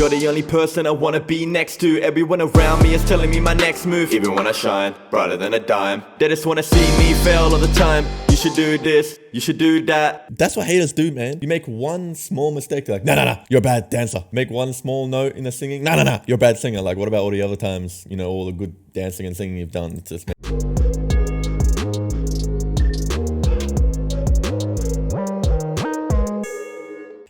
You're the only person I wanna be next to. Everyone around me is telling me my next move. Even when I shine, brighter than a dime, they just wanna see me fail all the time. You should do this, you should do that. That's what haters do, man. You make one small mistake, they're like, nah, you're a bad dancer. Make one small note in the singing, nah, you're a bad singer. Like, what about all the other times, you know, all the good dancing and singing you've done? It's just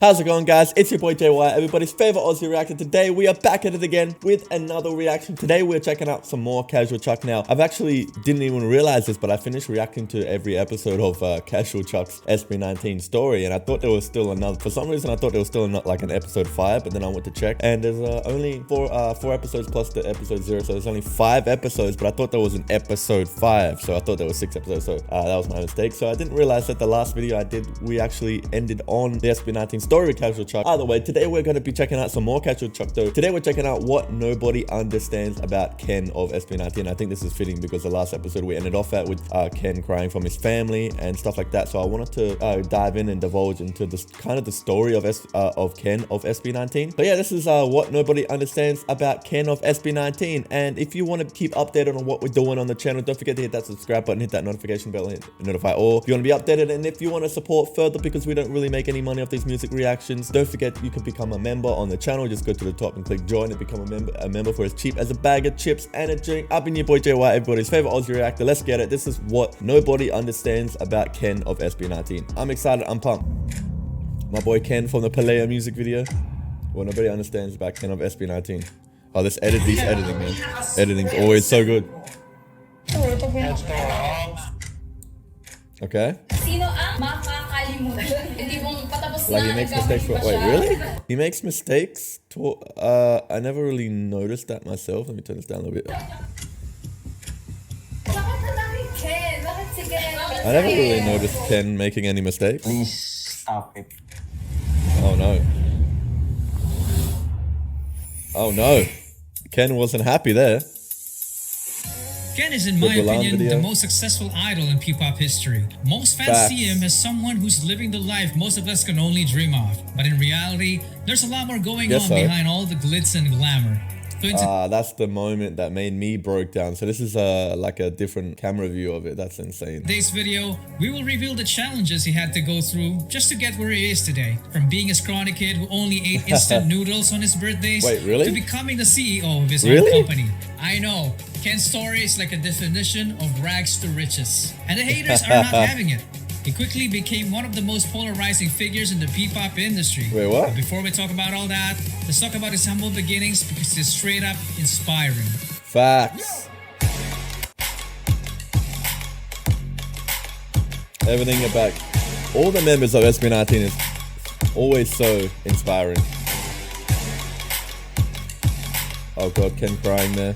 How's it going, guys? It's your boy Wyatt, everybody's favorite Aussie reactor. Today we are back at it again with another reaction. Today we're checking out some more Casual Chuck. Now, I've actually didn't even realize this, but I finished reacting to every episode of Casual Chuck's SB19 story, and I thought there was still another. For some reason, I thought there was still like an episode 5, but then I went to check, and there's only four episodes plus the episode 0, so there's only 5 episodes. But I thought there was an episode 5, so I thought there was 6 episodes. So that was my mistake. So I didn't realize that the last video I did, we actually ended on the SB19 story with Casual Chuck. Either way, today we're going to be checking out some more Casual Chuck though. Today we're checking out what nobody understands about Ken of SB19. I think this is fitting because the last episode we ended off at with Ken crying from his family and stuff like that. So I wanted to dive in and divulge into this kind of the story of Ken of SB19. So yeah, this is what nobody understands about Ken of SB19. And if you want to keep updated on what we're doing on the channel, don't forget to hit that subscribe button, hit that notification bell, and notify all. If you want to be updated, and if you want to support further, because we don't really make any money off these music reactions, don't forget you can become a member on the channel. Just go to the top and click join and become a member for as cheap as a bag of chips and a drink. I've been your boy Wyatt, everybody's favorite Aussie reactor. Let's get it. This is what nobody understands about Ken of SB19. I'm excited. I'm pumped. My boy Ken from the Pablo music video. What nobody understands about Ken of SB19. Oh, this editing, man. Editing's always so good. Okay. Like he makes mistakes for, wait, really? He makes mistakes to, I never really noticed that myself. Let me turn this down a little bit. I never really noticed Ken making any mistakes. Please stop it. Oh no. Oh no. Ken wasn't happy there. Ken is, in my opinion, the most successful idol in ppop history. Most fans see him as someone who's living the life most of us can only dream of. But in reality, there's a lot more going on behind all the glitz and glamour. That's the moment that made me broke down. So this is like a different camera view of it. That's insane. In today's video, we will reveal the challenges he had to go through just to get where he is today. From being a scrawny kid who only ate instant noodles on his birthdays, to becoming the CEO of his own company. I know, Ken's story is like a definition of rags to riches. And the haters are not having it. He quickly became one of the most polarizing figures in the ppop industry. Wait, what? But before we talk about all that, let's talk about his humble beginnings because it's straight up inspiring. Facts. Everything about all the members of SB19 is always so inspiring. Oh god, Ken crying there.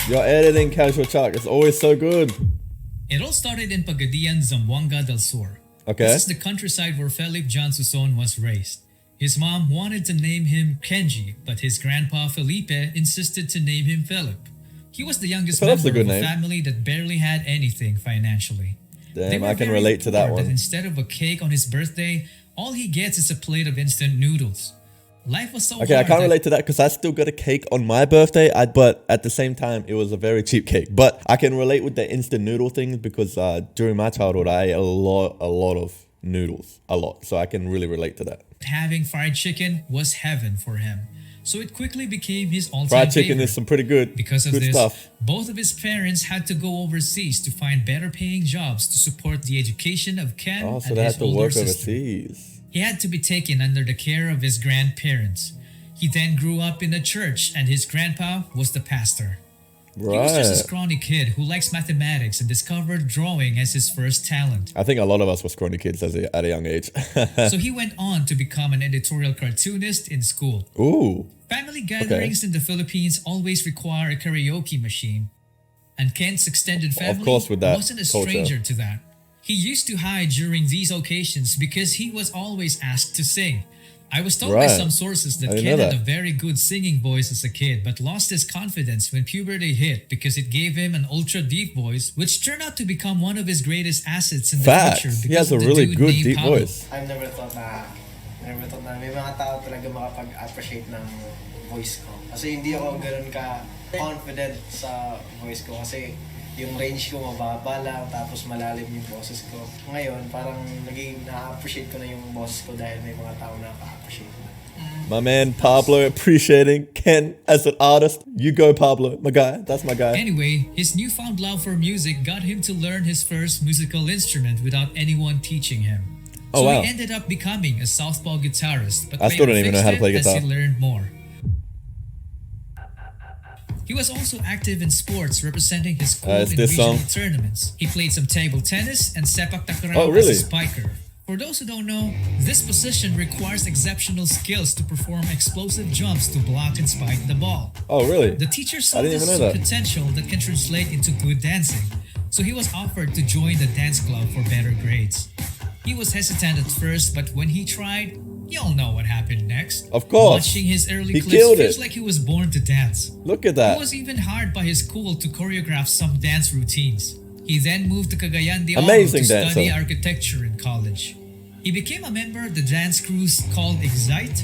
Your editing, Casual Chuck, it's always so good. It all started in Pagadian, Zamboanga del Sur. Okay. This is the countryside where Felipe John Suson was raised. His mom wanted to name him Kenji, but his grandpa Felipe insisted to name him Philip. He was the youngest member of a family that barely had anything financially. Damn, I can relate to that one. Instead of a cake on his birthday, all he gets is a plate of instant noodles. Life was so hard. Okay, I can't relate to that because I still got a cake on my birthday, but at the same time, it was a very cheap cake. But I can relate with the instant noodle thing because during my childhood, I ate a lot of noodles, a lot. So I can really relate to that. Having fried chicken was heaven for him. So it quickly became his all-time Fried chicken favorite. is some pretty good, Because of this, stuff. Both of his parents had to go overseas to find better paying jobs to support the education of Ken Oh, so and they his had to older work sister. overseas. He had to be taken under the care of his grandparents. He then grew up in the church and his grandpa was the pastor. Right. He was just a scrawny kid who likes mathematics and discovered drawing as his first talent. I think a lot of us were scrawny kids at a young age. So he went on to become an editorial cartoonist in school. Ooh. Family gatherings in the Philippines always require a karaoke machine. And Ken's extended family wasn't a stranger to that. He used to hide during these occasions because he was always asked to sing. I was told by some sources that Ken had a very good singing voice as a kid, but lost his confidence when puberty hit because it gave him an ultra deep voice, which turned out to become one of his greatest assets in the future. He has a really good deep Pablo. voice. I've never thought that Rivetot na. May mga tao talaga makapag-appreciate ng voice ko. Kasi hindi ako ganoon ka confident sa voice ko kasi yung range ko mababa lang tapos malalim yung boses ko. Ngayon, parang naging na-appreciate ko na yung boses ko dahil may mga tao na ka-appreciate na. My man Pablo appreciating Ken as an artist. You go, Pablo. My guy. That's my guy. Anyway, his newfound love for music got him to learn his first musical instrument without anyone teaching him. Oh, so wow. he ended up becoming a southpaw guitarist, but I still don't even know how to play as guitar. he learned more. He was also active in sports, representing his school in regional tournaments. He played some table tennis and sepak takraw as a spiker. For those who don't know, this position requires exceptional skills to perform explosive jumps to block and spike the ball. Oh, really? The teacher saw this potential that can translate into good dancing, so he was offered to join the dance club for better grades. He was hesitant at first, but when he tried, you all know what happened next. Of course. Watching his early clips feels like he was born to dance. Look at that. He was even hired by his school to choreograph some dance routines. He then moved to Cagayan de Oro to study architecture in college. He became a member of the dance crews called Excite,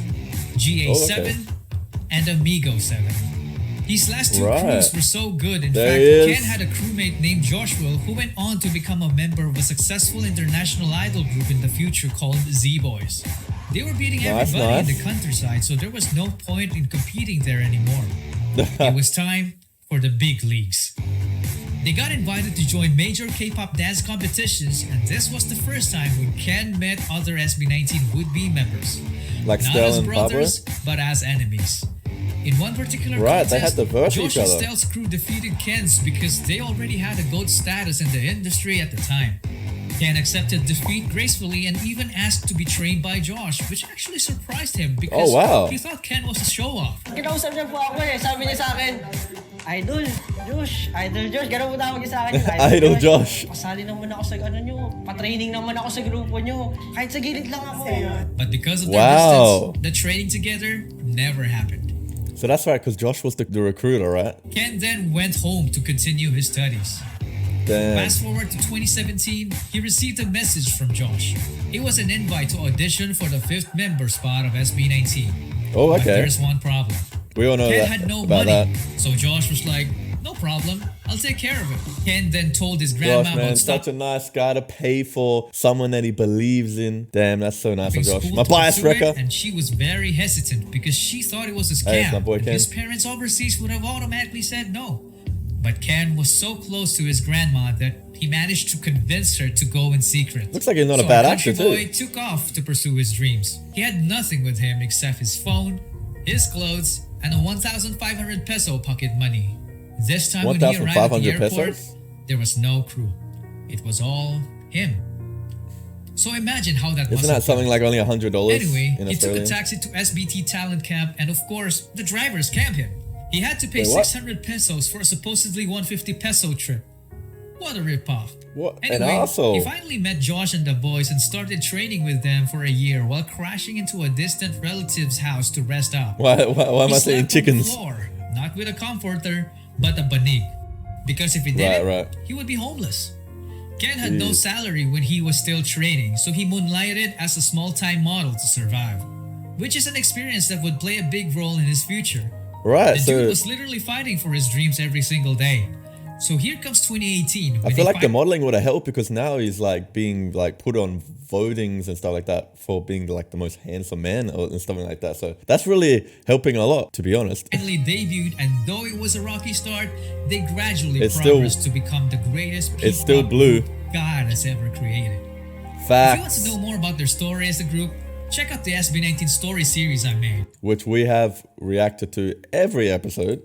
GA7, and Amigo 7. These last two crews were so good, in fact, Ken had a crewmate named Joshua who went on to become a member of a successful international idol group in the future called Z-Boys. They were beating everybody in the countryside, so there was no point in competing there anymore. It was time for the big leagues. They got invited to join major K-pop dance competitions, and this was the first time when Ken met other SB19 would-be members. Like Not Stell as and brothers, but as enemies. In one particular contest, they had to verse Josh each other. and Stell's crew defeated Ken's because they already had a GOAT status in the industry at the time. Ken accepted defeat gracefully and even asked to be trained by Josh, which actually surprised him because he thought Ken was a show-off. Kinausap niya po ako sabi niya sa akin, Idol Josh, gano'n mo tawag niya sa akin. Idol Josh. Pasali naman ako sa ano nyo, patraining naman ako sa grupo nyo, kahit sa gilid lang ako. But because of their distance, the training together never happened. So that's right, because Josh was the recruiter, right? Ken then went home to continue his studies. Damn. Fast forward to 2017, he received a message from Josh. It was an invite to audition for the 5th member spot of SB19. Oh, okay. But there's one problem. We all know Ken that, had no about money, that. so Josh was like, no problem, I'll take care of it. Ken then told his grandma Josh, man, such a nice guy to pay for someone that he believes in. Damn, that's so nice of Josh. My bias wrecker. And she was very hesitant because she thought it was a scam. His parents overseas would have automatically said no. But Ken was so close to his grandma that he managed to convince her to go in secret. Looks like he's not a bad actor too. Boy took off to pursue his dreams. He had nothing with him except his phone, his clothes, and a 1,500 peso pocket money. This time when he arrived at the airport, there was no crew. It was all him. So imagine how that was. Isn't that something like only $100 Anyway, in he took Australia? a taxi to SBT Talent Camp, and of course, the drivers camped him. He had to pay 600 pesos for a supposedly 150 peso trip. What a ripoff. What anyway, an asshole. He finally met Josh and the boys and started training with them for a year while crashing into a distant relative's house to rest up. Why am I saying chickens? On the floor, not with a comforter, but a banig. Because if he didn't, he would be homeless. Ken had no salary when he was still training, so he moonlighted as a small-time model to survive. Which is an experience that would play a big role in his future. Right, the dude was literally fighting for his dreams every single day. So here comes 2018. I feel like the modeling would have helped because now he's like being like put on votings and stuff like that for being like the most handsome man and stuff like that. So that's really helping a lot, to be honest. Finally debuted, and though it was a rocky start, they gradually progressed to become the greatest blue God has ever created. Facts. If you want to know more about their story as a group, check out the SB19 story series I made, which we have reacted to every episode.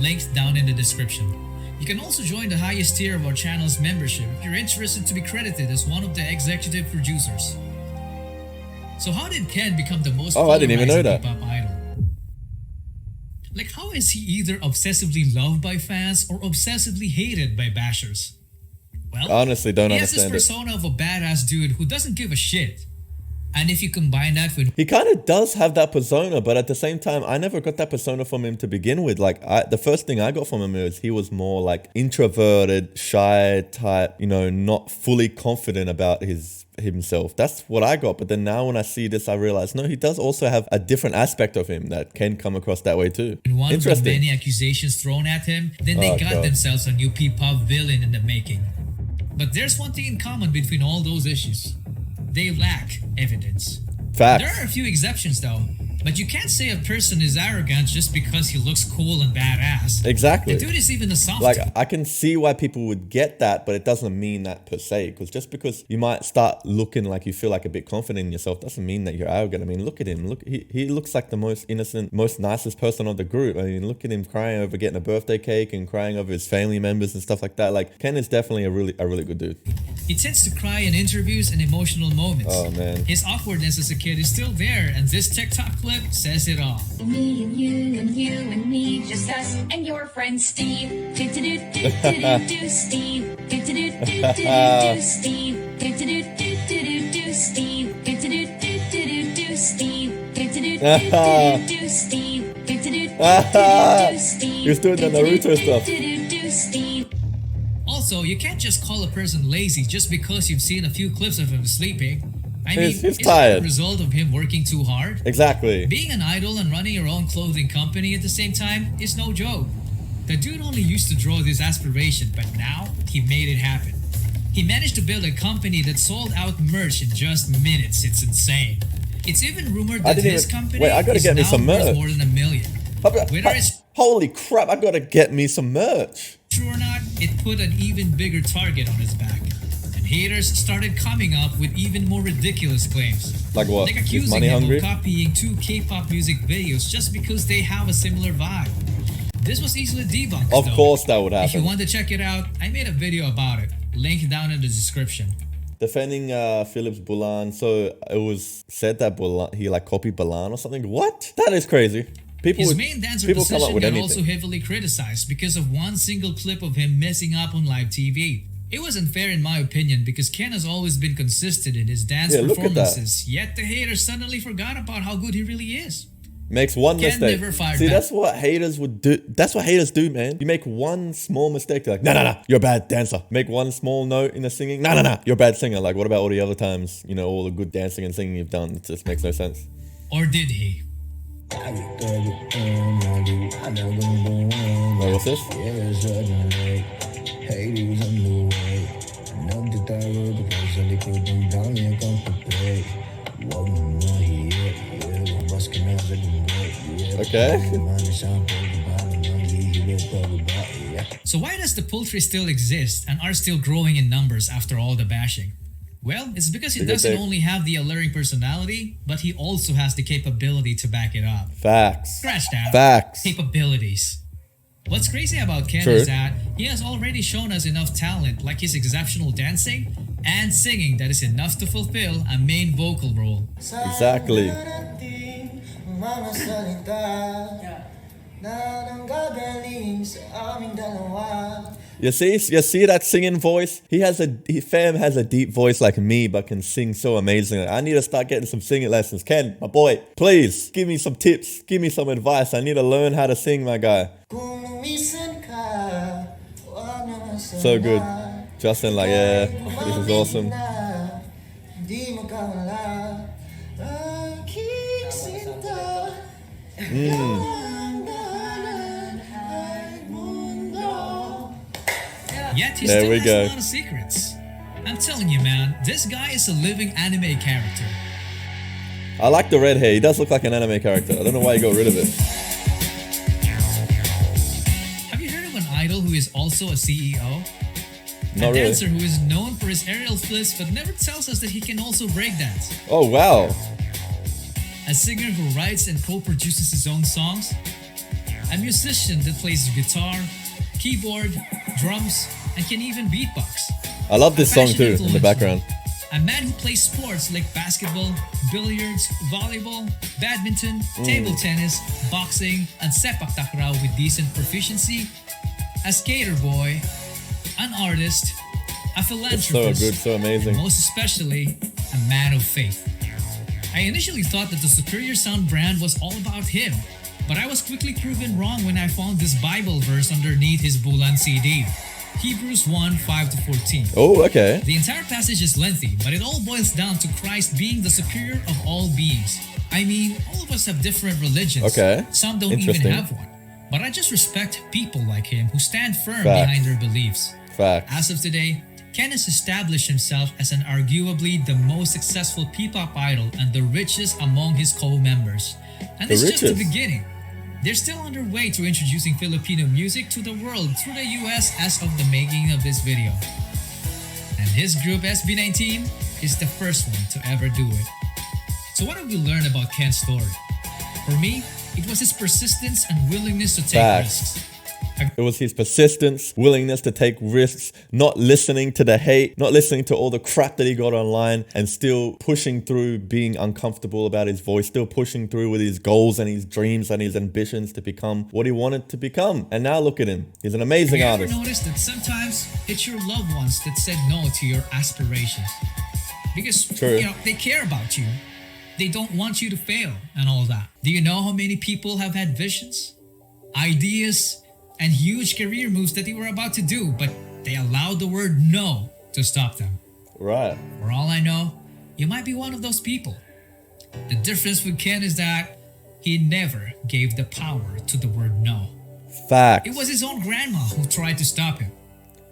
Linked down in the description. You can also join the highest tier of our channel's membership if you're interested to be credited as one of the executive producers. So how did Ken become the most I didn't even know that. K-pop idol? Like, how is he either obsessively loved by fans or obsessively hated by bashers? Well, I honestly don't understand he has this persona of a badass dude who doesn't give a shit. And if you combine that with... He kind of does have that persona, but at the same time, I never got that persona from him to begin with. Like, the first thing I got from him is he was more like introverted, shy type, you know, not fully confident about his himself. That's what I got. But then now when I see this, I realize, no, he does also have a different aspect of him that can come across that way too. And one of the Interesting. many accusations thrown at him, then they got themselves a new ppop villain in the making. But there's one thing in common between all those issues. They lack evidence. Facts. There are a few exceptions though. But you can't say a person is arrogant just because he looks cool and badass. Exactly. The dude is even a softie. Like, I can see why people would get that, but it doesn't mean that per se. Because just because you might start looking like you feel like a bit confident in yourself doesn't mean that you're arrogant. I mean, look at him. Look, he looks like the most innocent, most nicest person of the group. I mean, look at him crying over getting a birthday cake and crying over his family members and stuff like that. Like, Ken is definitely a really good dude. He tends to cry in interviews and emotional moments. Oh, man. His awkwardness as a kid is still there, and this TikTok clip says it all. Me and you and you and me, just us and your friend Steve. Do do do do do do Steve. Do do do do do do Steve. Do do do do do do Steve. Do do do do do do Steve. Do do do do do Steve. Do do do do Steve. You're doing the Naruto stuff. Do Steve. Also, you can't just call a person lazy just because you've seen a few clips of him sleeping. I mean, He's isn't it tired. the result of him working too hard? Exactly. Being an idol and running your own clothing company at the same time is no joke. The dude only used to draw this aspiration, but now he made it happen. He managed to build a company that sold out merch in just minutes. It's insane. It's even rumored that his company I gotta is get me now some worth merch. more than $1 million. Whether it's Holy crap, I gotta get me some merch. true or not, it put an even bigger target on his back. And haters started coming up with even more ridiculous claims. Like what? Like He's accusing money him hungry? of copying 2 K-pop music videos just because they have a similar vibe. This was easily debunked. Of though. course that would If you happen. want to check it out, I made a video about it. Link down in the description. Defending Phillips Bulan, so it was said that Bulan, he like copied Bulan or something. What? That is crazy. His main dancer people come up position with got anything. also heavily criticized because of one single clip of him messing up on live TV. It was unfair in my opinion because Ken has always been consistent in his dance Yeah, look at that. performances, yet the haters suddenly forgot about how good he really is. Makes one Ken mistake. never fired See, back. that's what haters would do. That's what haters do, man. You make one small mistake, they're like, no, you're a bad dancer. Make one small note in the singing, no, you're a bad singer. Like, what about all the other times, you know, all the good dancing and singing you've done? It just makes no sense. Or did he? Wait, what's this? Okay. So why does the poultry still exist and are still growing in numbers after all the bashing? Well, it's because he doesn't only have the alluring personality, but he also has the capability to back it up. Facts. Scratch that. Facts. Capabilities. What's crazy about Ken True. is that he has already shown us enough talent like his exceptional dancing and singing that is enough to fulfill a main vocal role. Exactly. You see that singing voice? Fam has a deep voice like me, but can sing so amazing. I need to start getting some singing lessons. Ken, my boy, please give me some tips, give me some advice. I need to learn how to sing, my guy. So good. Justin, like, yeah, this is awesome. Yet he There still we has go. a lot of secrets. I'm telling you, man, this guy is a living anime character. I like the red hair. He does look like an anime character. I don't know why he got rid of it. Have you heard of an idol who is also a CEO? Not A really. dancer who is known for his aerial flips but never tells us that he can also breakdance. Oh, wow. A singer who writes and co-produces his own songs. A musician that plays guitar, keyboard, drums, and can even beatbox. I love this song too, Passionate in the background. A man who plays sports like basketball, billiards, volleyball, badminton, table tennis, boxing, and sepak takraw with decent proficiency. A skater boy, an artist, a It's so philanthropist, good, so amazing. and most especially, a man of faith. I initially thought that the Superior Sound brand was all about him, but I was quickly proven wrong when I found this Bible verse underneath his Bulan CD. Hebrews 1, 5-14. Oh, okay. The entire passage is lengthy, but it all boils down to Christ being the superior of all beings. I mean, all of us have different religions. Okay. Some don't even Interesting. have one. But I just respect people like him who stand firm Facts. behind their beliefs. Fact. As of today, Ken has established himself as an arguably the most successful P-pop idol and the richest among his co-members. And The it's just the richest. beginning. They're still on their way to introducing Filipino music to the world through the US as of the making of this video. And his group SB19 is the first one to ever do it. So what have we learned about Ken's story? For me, it was his persistence and willingness to take Facts. risks. It was his persistence, willingness to take risks, not listening to the hate, not listening to all the crap that he got online, and still pushing through being uncomfortable about his voice, still pushing through with his goals and his dreams and his ambitions to become what he wanted to become. And now look at him. He's an amazing Have you artist. ever noticed that sometimes it's your loved ones that said no to your aspirations? Because True. they care about you. They don't want you to fail and all that. Do you know how many people have had visions, ideas, and huge career moves that they were about to do, but they allowed the word no to stop them? Right. For all I know, you might be one of those people. The difference with Ken is that he never gave the power to the word no. Facts. It was his own grandma who tried to stop him,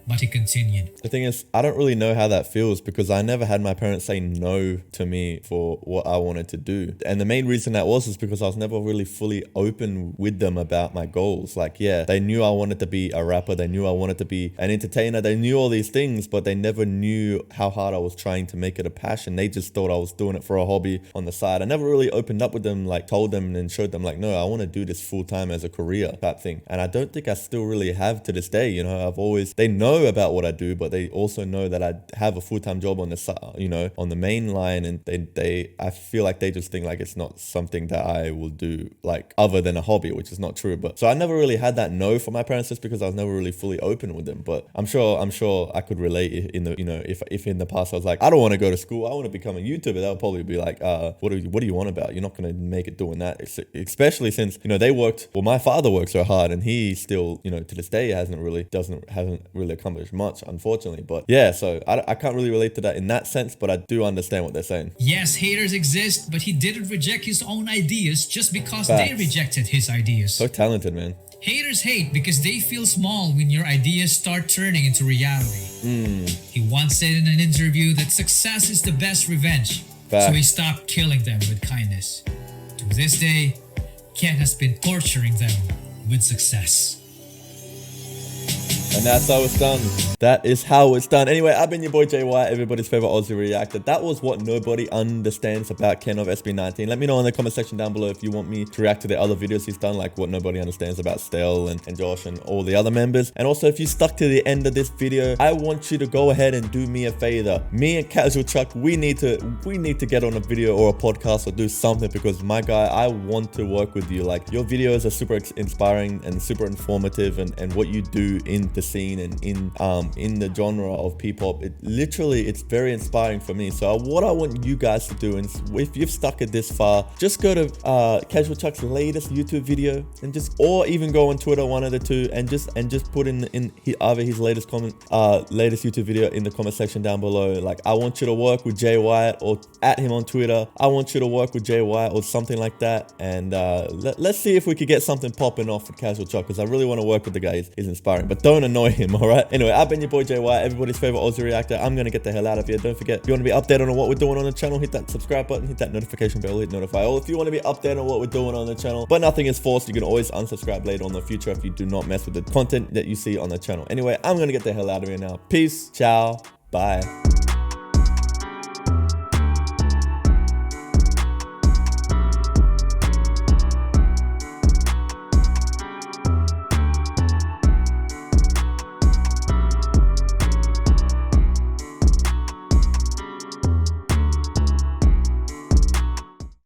but he continued. The thing is, I don't really know how that feels because I never had my parents say no to me for what I wanted to do. And the main reason that was because I was never really fully open with them about my goals. Like, yeah, they knew I wanted to be a rapper. They knew I wanted to be an entertainer. They knew all these things, but they never knew how hard I was trying to make it a passion. They just thought I was doing it for a hobby on the side. I never really opened up with them, like told them and showed them like, no, I want to do this full time as a career type thing. And I don't think I still really have to this day. You know, I've always, they know about what I do, but they also know that I have a full-time job on the side, you know, on the main line, and I feel like they just think like it's not something that I will do like other than a hobby, which is not true. But so I never really had that no from my parents just because I was never really fully open with them. But I'm sure I could relate in the, you know, if in the past I was like, I don't want to go to school, I want to become a YouTuber, they'll probably be like, what do you want about? You're not going to make it doing that, especially since, you know, my father worked so hard and he still, you know, to this day hasn't really accomplished much, unfortunately. But yeah, so I can't really relate to that in that sense, but I do understand what they're saying. Yes, haters exist, but he didn't reject his own ideas just because Facts. they rejected his ideas. So talented, man. Haters hate because they feel small when your ideas start turning into reality. He once said in an interview that success is the best revenge. Facts. So he stopped killing them with kindness. To this day, Ken has been torturing them with success. And that's how it's done. That is how it's done. Anyway, I've been your boy Jay Wyatt, everybody's favorite Aussie reactor. That was what nobody understands about Ken of SB19. Let me know in the comment section down below if you want me to react to the other videos he's done, like what nobody understands about Stell and Josh and all the other members. And also, if you stuck to the end of this video, I want you to go ahead and do me a favor. Me and CASHUALCHUCK, we need to get on a video or a podcast or do something, because my guy, I want to work with you. Like, your videos are super inspiring and super informative, and what you do in the scene and in the genre of P-pop, it's very inspiring for me. So what I want you guys to do, and if you've stuck it this far, just go to CASHUALCHUCK's latest YouTube video and or even go on Twitter, one of the two, and just put in either his latest YouTube video in the comment section down below. Like, I want you to work with Jay Wyatt, or at him on Twitter, I want you to work with Jay Wyatt or something like that. And let's see if we could get something popping off with CASHUALCHUCK, because I really want to work with the guy. He's inspiring, but don't annoy him, all right? Anyway, I've been your boy Jay Wyatt, everybody's favorite Aussie reactor. I'm gonna get the hell out of here. Don't forget, if you want to be updated on what we're doing on the channel, hit that subscribe button, hit that notification bell, hit notify all. If you want to be updated on what we're doing on the channel, but nothing is forced, you can always unsubscribe later on in the future if you do not mess with the content that you see on the channel. Anyway, I'm gonna get the hell out of here now. Peace, ciao, bye.